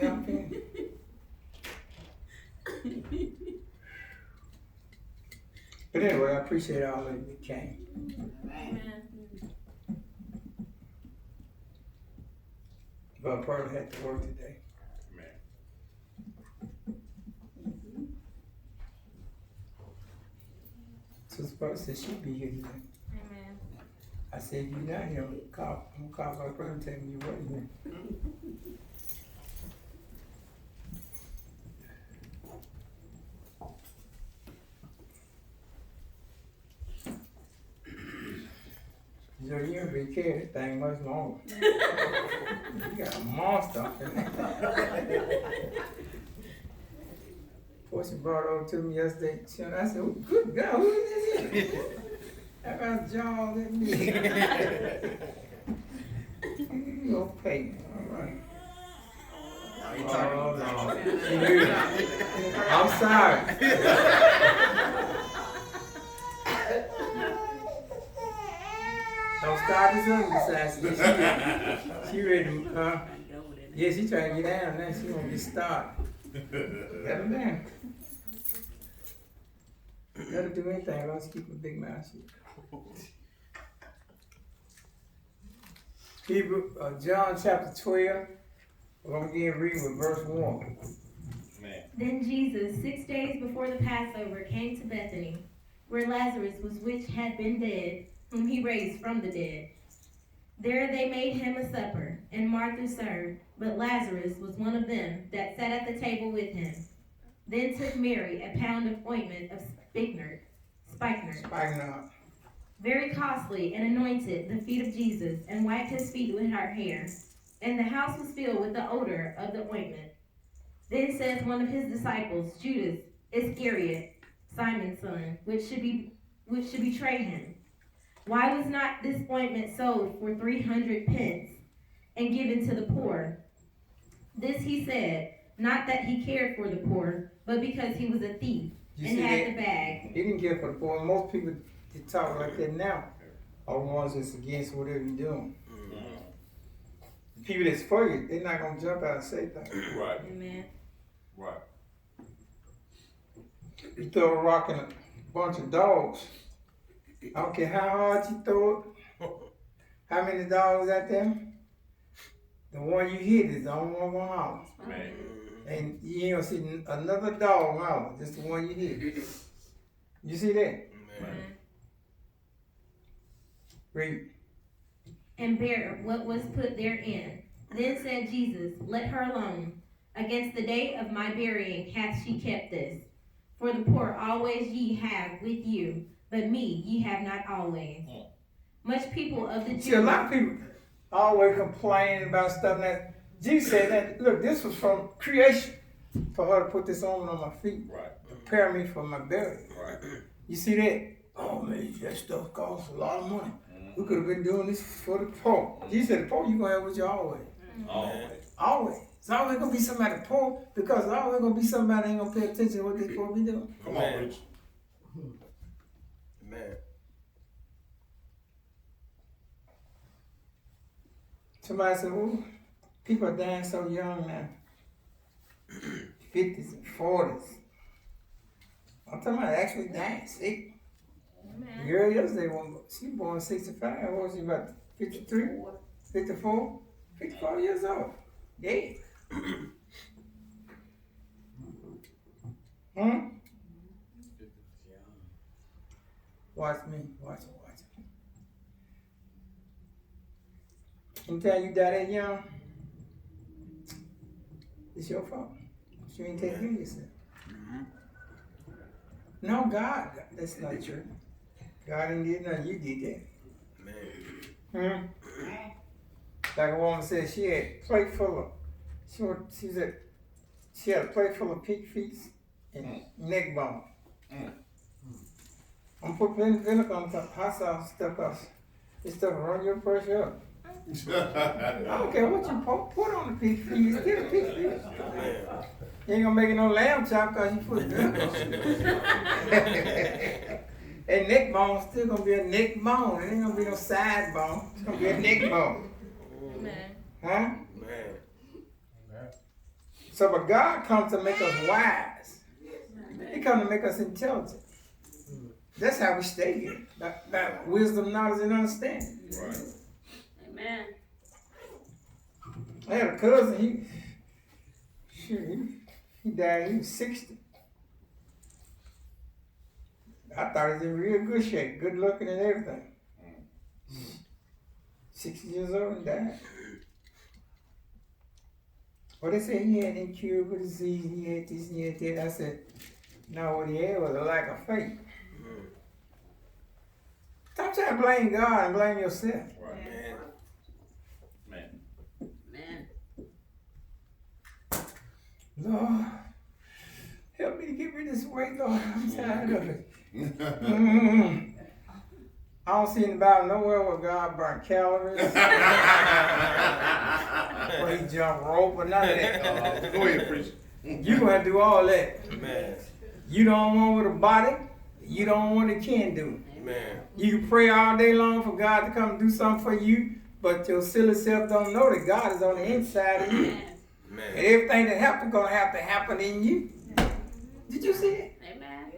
jump in. But anyway, I appreciate all of you that came. Amen. But Pearl had to work today. Sister Pearl said she'd be here today. Amen. I said, if you're not here, I'm gonna call my brother and tell me you weren't here. You know, you ain't been carrying this thing much longer. You got a monster up in there. Portia brought over to me yesterday. I said, oh, good God, who is this here? I got jaws in me. You gonna pay me, all right. Oh, Lord. I'm sorry. Don't start this other assassination. She ready to, yeah, she trying to get down now. She gonna get started. Let her down. Let her do anything, let's keep a big mouth shut. John chapter 12, we're gonna begin reading with verse 1. Then Jesus, 6 days before the Passover, came to Bethany, where Lazarus was, which had been dead, whom he raised from the dead. There they made him a supper, and Martha served, but Lazarus was one of them that sat at the table with him. Then took Mary a pound of ointment of spikenard, very costly, and anointed the feet of Jesus, and wiped his feet with her hair. And the house was filled with the odor of the ointment. Then says one of his disciples, Judas Iscariot, Simon's son, which should betray him, why was not this ointment sold for 300 pence and given to the poor? This he said, not that he cared for the poor, but because he was a thief and had the bag. He didn't care for the poor. Most people that talk like that now are the ones that's against whatever you're doing. The people that's for you, they're not gonna jump out and say things. Right. Amen. Right. You throw a rock in a bunch of dogs. I don't care how hard you throw it. How many dogs out there? The one you hit is the only one gonna holler. Man. And you ain't gonna see another dog holler, just the one you hit. You see that? Amen. Read. And bear what was put therein. Then said Jesus, let her alone. Against the day of my burying hath she kept this. For the poor always ye have with you, but me ye have not always. Much people of the Jews. See, a lot of people always complaining about stuff that Jesus said that, look, this was from creation for her to put this on my feet. Right. Prepare me for my burial. Right. You see that? Oh man, that stuff costs a lot of money. We could have been doing this for the poor. Jesus said the poor you gonna have with you always. Always. Always. It's always gonna be somebody poor because it's always gonna be somebody that ain't gonna pay attention to what they supposed to be doing. Come on, Rich. Man. Somebody said, oh, people are dying so young now. 50s and 40s. I'm talking about actually dying sick. The girl yesterday, she was born 65. What was she, about 53? 54? 54 years old. Yeah. Watch me. Watch it. Anytime you die that young, it's your fault. You ain't taking care of yourself. No, God, that's not true. God didn't get nothing, you did that. Man. Like a woman said, she had a plate full of, she had a plate full of pig feet and neck bone. I'm put plenty of vinegar on top, hot sauce, stuff up. This stuff will run your pressure up. I don't care what you put on the pig feet, it's still a pig feet. You ain't gonna make it no lamb chop because you put vinegar on it. And neck bone still gonna be a neck bone. It ain't gonna be no side bone. It's gonna be a neck bone. Amen. Huh? Man. So, but God comes to make us wise. He comes to make us intelligent. That's how we stay here. That wisdom, knowledge, and understanding. Right. Amen. I had a cousin, he died, he was 60. I thought he was in real good shape, good looking and everything. 60 years old and died. Well, they said he had incurable disease, he had this, he had that. I said, no, what he had was a lack of faith. Stop trying to blame God and blame yourself. Right. Man. Man. Lord, help me to get rid of this weight, Lord. I'm tired of it. I don't see in the Bible nowhere where God burnt calories, where he jumped rope, or none of that. Go ahead, preach. You gonna have to do all that. Man. You don't want with a body, you don't want what it can do. Man. You can pray all day long for God to come do something for you, but your silly self don't know that God is on the inside of you. Man. And everything that happens gonna have to happen in you. Did you see it? Amen.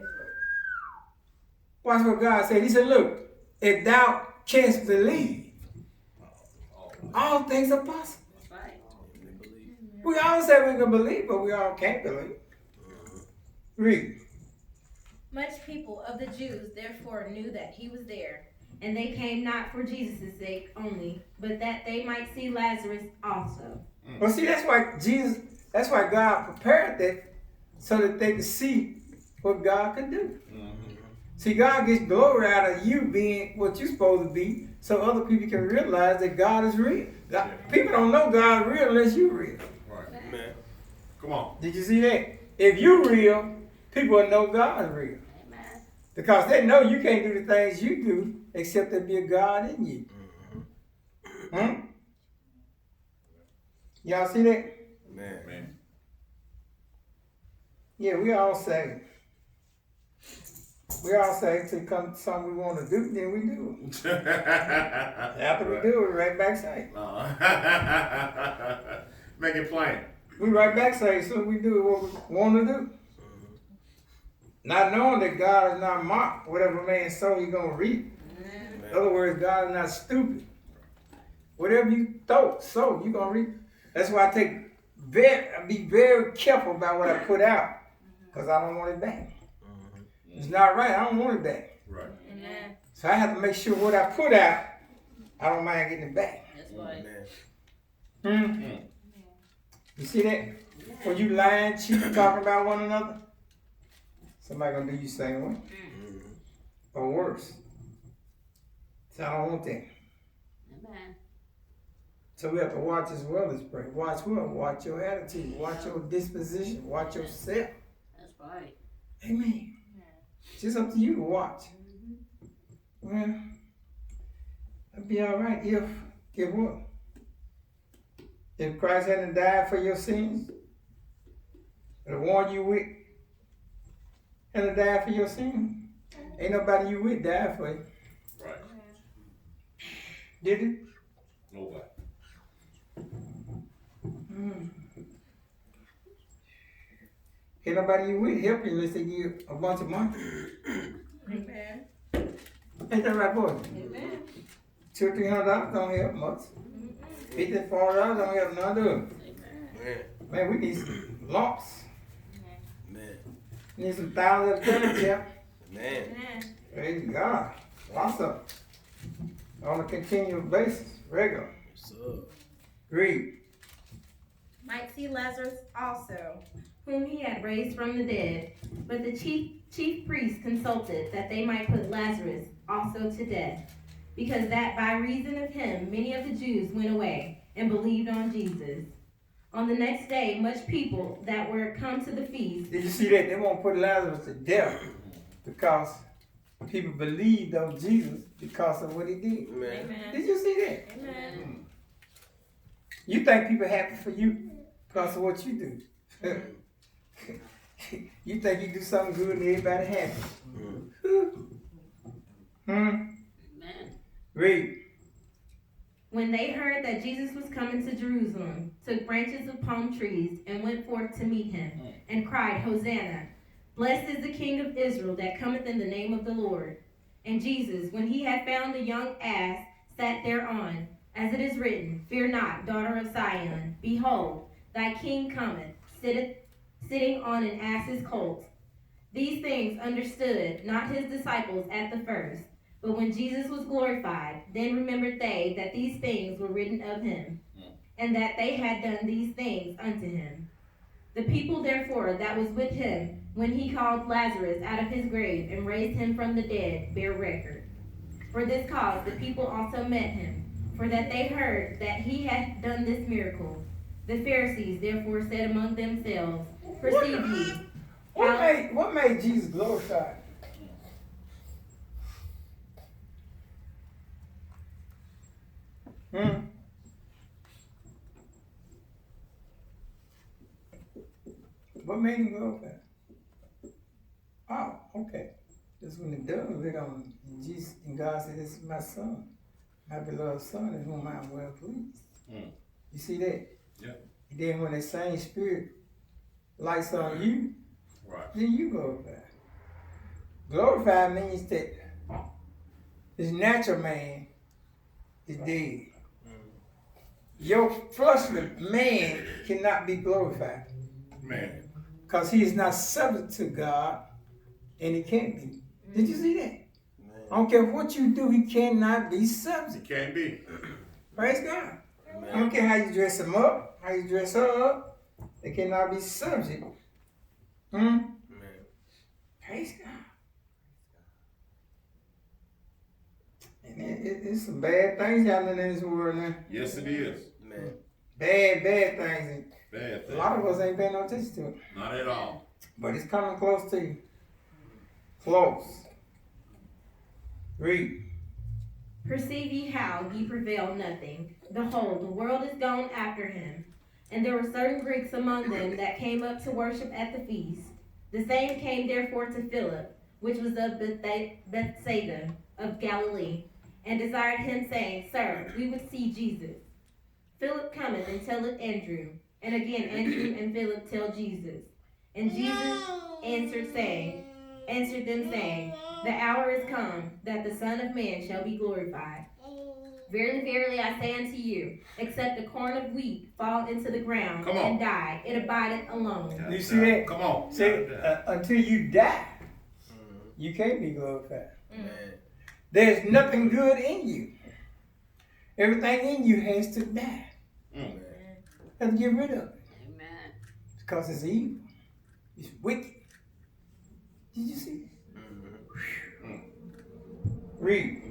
Watch what God said. He said, look, if thou canst believe, all things are possible. That's right. We all say we can believe, but we all can't believe. Read. Much people of the Jews therefore knew that he was there, and they came not for Jesus' sake only, but that they might see Lazarus also. Well, see, that's why God prepared that so that they could see what God could do. See, God gets glory out of you being what you're supposed to be, so other people can realize that God is real. People don't know God is real unless you're real. Right. Man. Come on. Did you see that? If you're real, people will know God is real. Amen. Because they know you can't do the things you do except there be a God in you. Y'all see that? Man. Yeah, we all say. We all say to come to something we want to do, then we do it. After we do it, right back say. Make it plain. We right back say, so we do what we want to do. Not knowing that God is not mocked. Whatever man sow, you're going to reap. In other words, God is not stupid. Whatever you sow, you're going to reap. That's why I be very careful about what I put out. Because I don't want it back. It's not right. I don't want it back. Right. Amen. So I have to make sure what I put out, I don't mind getting it back. That's right. You see that? When you lying, cheating, talking about one another, somebody gonna do you the same way. Or worse. So I don't want that. Amen. So we have to watch as well as pray. Watch what? Watch your attitude. Watch your disposition. Watch yourself. That's right. Amen. It's just up to you to watch. Well, it'll be all right if what? If Christ hadn't died for your sins, the one you with hadn't died for your sins, ain't nobody you with died for you. Right. Did it? Nobody. Ain't nobody you with help you unless they give you a bunch of money. Amen. Ain't that right, boy? Amen. $200 or $300 don't help much. $50, $40 don't help none, do Amen. Man. Man, we need some lumps. Man. We need some thousands of pennies, yeah. Man. Amen. Praise God. Lots of them. On a continual basis, regular. What's up? Read. Might see Lazarus also, whom he had raised from the dead. But the chief priests consulted that they might put Lazarus also to death, because that by reason of him many of the Jews went away and believed on Jesus. On the next day, much people that were come to the feast. Did you see that? They won't put Lazarus to death because people believed on Jesus because of what he did. Man. Amen. Did you see that? Amen. You think people happy for you because of what you do. You think you do something good and everybody happy. Amen. Read. When they heard that Jesus was coming to Jerusalem, took branches of palm trees and went forth to meet him, and cried, Hosanna! Blessed is the King of Israel that cometh in the name of the Lord. And Jesus, when he had found a young ass, sat thereon, as it is written, Fear not, daughter of Zion. Behold, thy king cometh, sitting on an ass's colt. These things understood not his disciples at the first. But when Jesus was glorified, then remembered they that these things were written of him, and that they had done these things unto him. The people therefore that was with him, when he called Lazarus out of his grave and raised him from the dead, bear record. For this cause the people also met him, for that they heard that he had done this miracle. The Pharisees therefore said among themselves, Perceive ye. What made Jesus glorified? What made him glorified? Oh, okay. That's when the dove lit on him. And Jesus and God said, This is my son, my beloved son, in whom I am well pleased. You see that? Yeah. And then when that same spirit lights on you, Right. then you glorify. Glorified means that this natural man is dead. Your fleshly man cannot be glorified. Man. Because he is not subject to God, and he can't be. Did you see that? I don't care what you do, he cannot be It subject. can't be. Praise God. I don't care how you dress him up, how you dress her up, they cannot be subject. Praise God. And it's some bad things happening in this world now. Yes, it is. Man. Bad things. Bad A thing. lot of us ain't paying no attention to it. Not at all. But it's coming close to you. Close. Read. Perceive ye how ye prevail nothing. Behold, the world is gone after him. And there were certain Greeks among them that came up to worship at the feast. The same came therefore to Philip, which was of Bethsaida of Galilee, and desired him, saying, Sir, we would see Jesus. Philip cometh and telleth Andrew. And again Andrew and Philip tell Jesus. And Jesus answered them, saying, The hour is come that the Son of Man shall be glorified. Verily, verily, I say unto you, except a corn of wheat fall into the ground and die, it abideth alone. You see that? Come on. See, until you die, you can't be glorified. There's nothing good in you. Everything in you has to die. Have to get rid of it. Amen. Because it's evil. It's wicked. Did you see it? Read.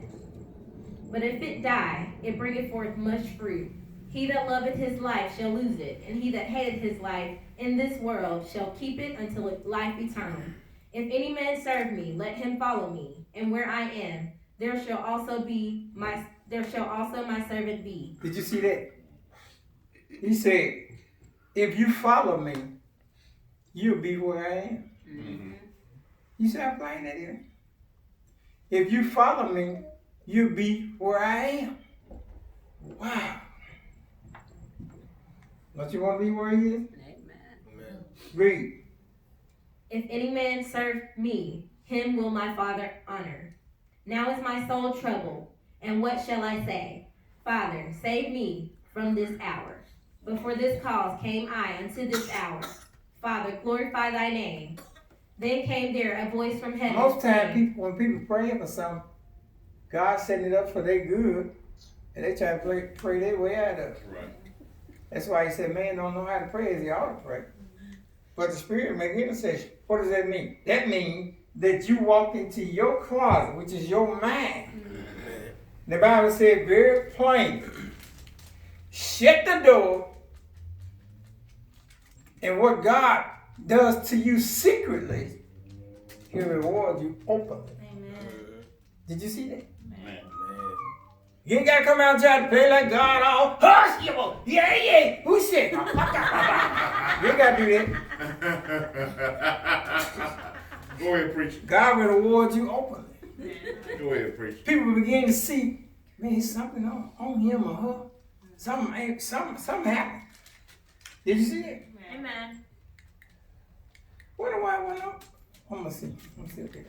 But if it die, it bringeth forth much fruit. He that loveth his life shall lose it, and he that hateth his life in this world shall keep it until life eternal. If any man serve me, let him follow me, and where I am, there shall also my servant be. Did you see that? He said, if you follow me, you'll be where I am. Mm-hmm. You see how plain that is? If you follow me, you'll be where I am. Wow. Don't you want to be where he is? Amen. Read. If any man serve me, him will my Father honor. Now is my soul troubled, and what shall I say? Father, save me from this hour. But for this cause came I unto this hour. Father, glorify thy name. Then came there a voice from heaven. Most times, when people pray for something, God's setting it up for their good, and they try to pray their way out of it. Right. That's why he said, man don't know how to pray as he ought to pray. But the Spirit make intercession. What does that mean? That means that you walk into your closet, which is your mind. The Bible said very plainly, shut the door, and what God does to you secretly, he'll reward you openly. Amen. Did you see that? Man. You ain't gotta come out and try to pray like God all hush you. Yeah. Who said? You ain't gotta do that. Go ahead, preach. God will reward you openly. Go ahead, preach. People begin to see Man, something on him or her. Something happened. Did you see it? Amen. Wonder why it went up? I'm gonna see.